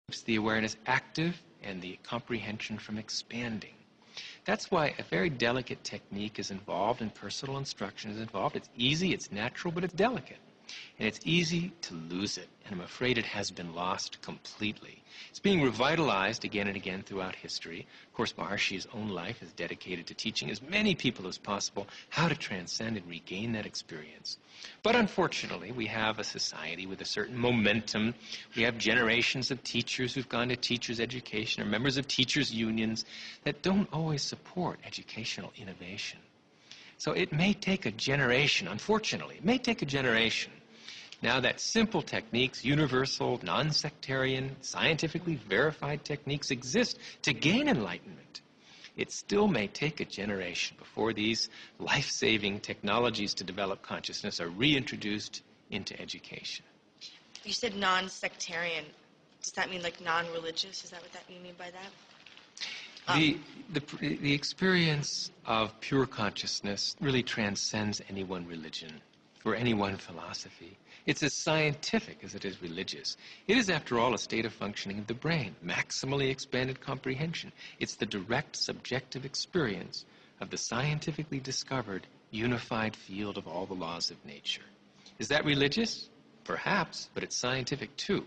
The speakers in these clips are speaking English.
keeps the awareness active and the comprehension from expanding. That's why a very delicate technique is involved and personal instruction is involved. It's easy, it's natural, but it's delicate. And it's easy to lose it, and I'm afraid it has been lost completely. It's being revitalized again and again throughout history. Of course, Maharshi's own life is dedicated to teaching as many people as possible how to transcend and regain that experience. But unfortunately, we have a society with a certain momentum. We have generations of teachers who've gone to teachers' education or members of teachers' unions that don't always support educational innovation. So it may take a generation, unfortunately, it may take a generation. Now that simple techniques, universal, non-sectarian, scientifically verified techniques exist to gain enlightenment, it still may take a generation before these life-saving technologies to develop consciousness are reintroduced into education. You said non-sectarian. Does that mean like non-religious? Is that what you mean by that? The experience of pure consciousness really transcends any one religion or any one philosophy. It's as scientific as it is religious. It is, after all, a state of functioning of the brain, maximally expanded comprehension. It's the direct subjective experience of the scientifically discovered unified field of all the laws of nature. Is that religious? Perhaps, but it's scientific too.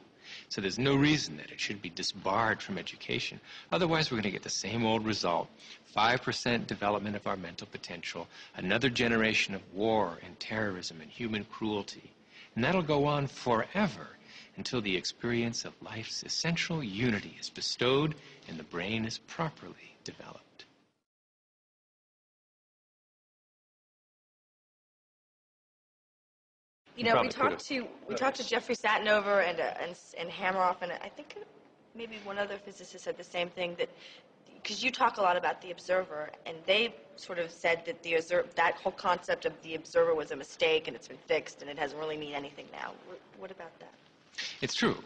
So there's no reason that it should be disbarred from education. Otherwise, we're going to get the same old result. 5% development of our mental potential, another generation of war and terrorism and human cruelty. And that'll go on forever until the experience of life's essential unity is bestowed and the brain is properly developed. You know, we talked to Jeffrey Satinover and Hameroff, and I think maybe one other physicist said the same thing, that because you talk a lot about the observer, and they sort of said that that whole concept of the observer was a mistake and it's been fixed and it doesn't really mean anything now. What about that? It's true.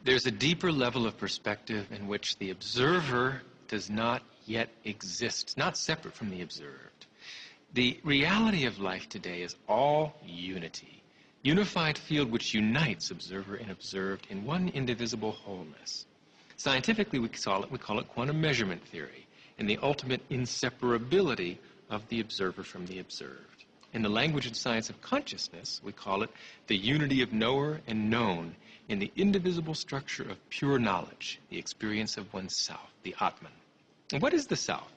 There's a deeper level of perspective in which the observer does not yet exist, not separate from the observed. The reality of life today is all unity, unified field which unites observer and observed in one indivisible wholeness. Scientifically, we call it quantum measurement theory, and the ultimate inseparability of the observer from the observed. In the language and science of consciousness, we call it the unity of knower and known in the indivisible structure of pure knowledge, the experience of oneself, the Atman. And what is the self?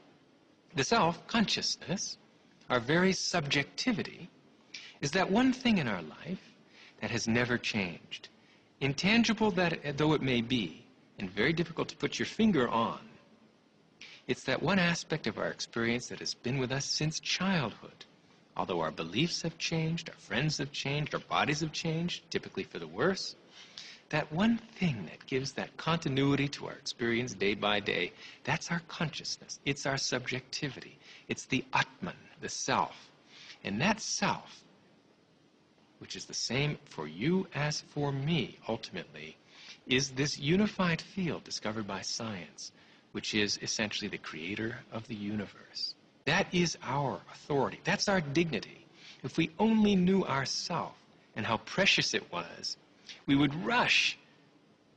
The self, consciousness, our very subjectivity, is that one thing in our life that has never changed. Intangible though it may be, and very difficult to put your finger on, it's that one aspect of our experience that has been with us since childhood. Although our beliefs have changed, our friends have changed, our bodies have changed, typically for the worse, that one thing that gives that continuity to our experience day by day, that's our consciousness. It's our subjectivity. It's the Atman, the self. And that self, which is the same for you as for me, ultimately, is this unified field discovered by science, which is essentially the creator of the universe. That is our authority. That's our dignity. If we only knew ourself and how precious it was, we would rush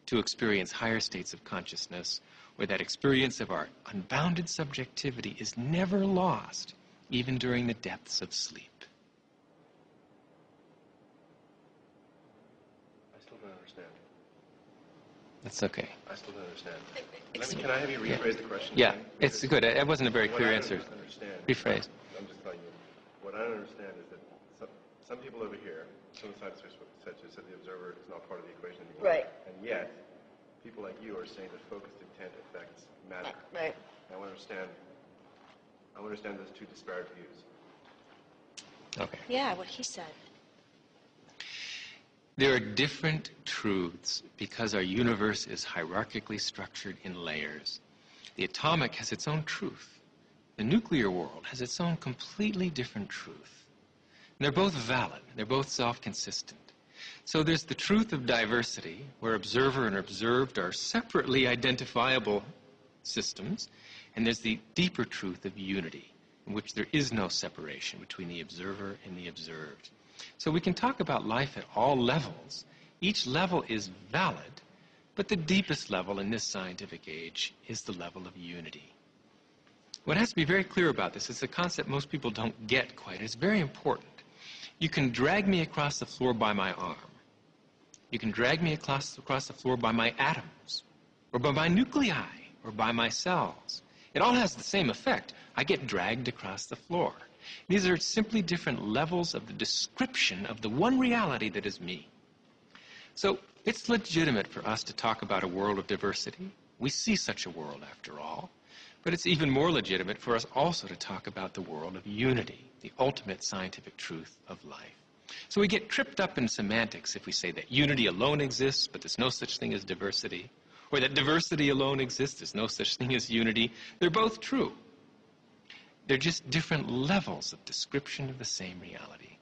to experience higher states of consciousness where that experience of our unbounded subjectivity is never lost, even during the depths of sleep. That's okay. I still don't understand. Can I have you rephrase the question? Yeah, it's good. It wasn't a very clear answer. Rephrase. I'm just telling you. What I don't understand is that some people over here, some scientists said the observer is not part of the equation anymore. Right. And yet, people like you are saying that focused intent affects matter. Right. I want to understand those two disparate views. Okay. Yeah, what he said. There are different truths because our universe is hierarchically structured in layers. The atomic has its own truth. The nuclear world has its own completely different truth. And they're both valid. They're both self-consistent. So there's the truth of diversity, where observer and observed are separately identifiable systems. And there's the deeper truth of unity, in which there is no separation between the observer and the observed. So we can talk about life at all levels. Each level is valid, But the deepest level in this scientific age is the level of unity. What has to be very clear about this is a concept most people don't get quite. It's very important. You can drag me across the floor by my arm. You can drag me across the floor by my atoms, or by my nuclei, or by my cells. It all has the same effect. I get dragged across the floor. These are simply different levels of the description of the one reality that is me. So it's legitimate for us to talk about a world of diversity. We see such a world, after all. But it's even more legitimate for us also to talk about the world of unity, the ultimate scientific truth of life. So we get tripped up in semantics if we say that unity alone exists, but there's no such thing as diversity, or that diversity alone exists, there's no such thing as unity. They're both true. They're just different levels of description of the same reality.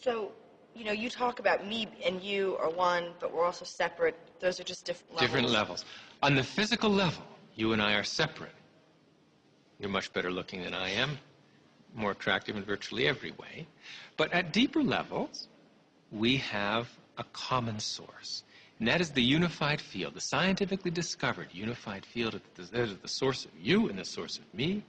So, you know, you talk about me and you are one, but we're also separate. Those are just different levels. Different levels. On the physical level, you and I are separate. You're much better looking than I am, more attractive in virtually every way. But at deeper levels, we have a common source. And that is the unified field, the scientifically discovered unified field. That is the source of you and the source of me,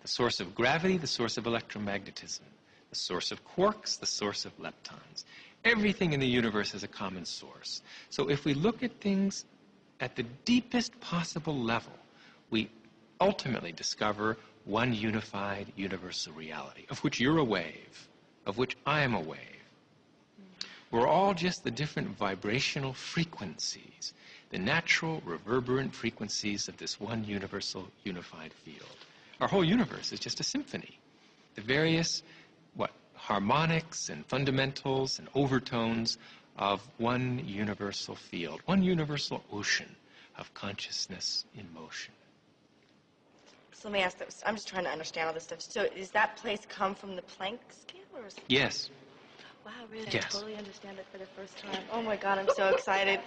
the source of gravity, the source of electromagnetism, the source of quarks, the source of leptons. Everything in the universe has a common source. So if we look at things at the deepest possible level, we ultimately discover one unified universal reality, of which you're a wave, of which I am a wave. We're all just the different vibrational frequencies, the natural reverberant frequencies of this one universal unified field. Our whole universe is just a symphony. The various, harmonics and fundamentals and overtones of one universal field, one universal ocean of consciousness in motion. So let me ask this. I'm just trying to understand all this stuff. So does that place come from the Planck scale? Or is it... Yes. Wow, really? Yes. I totally understand it for the first time. Oh my God, I'm so excited.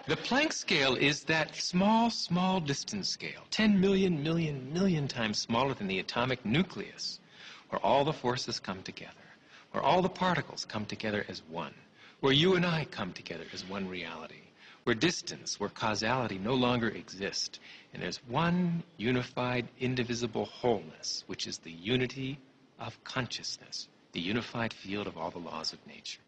The Planck scale is that small, small distance scale, 10 million, million times smaller than the atomic nucleus, where all the forces come together, where all the particles come together as one, where you and I come together as one reality, where distance, where causality no longer exist, and there's one unified, indivisible wholeness, which is the unity of consciousness, the unified field of all the laws of nature.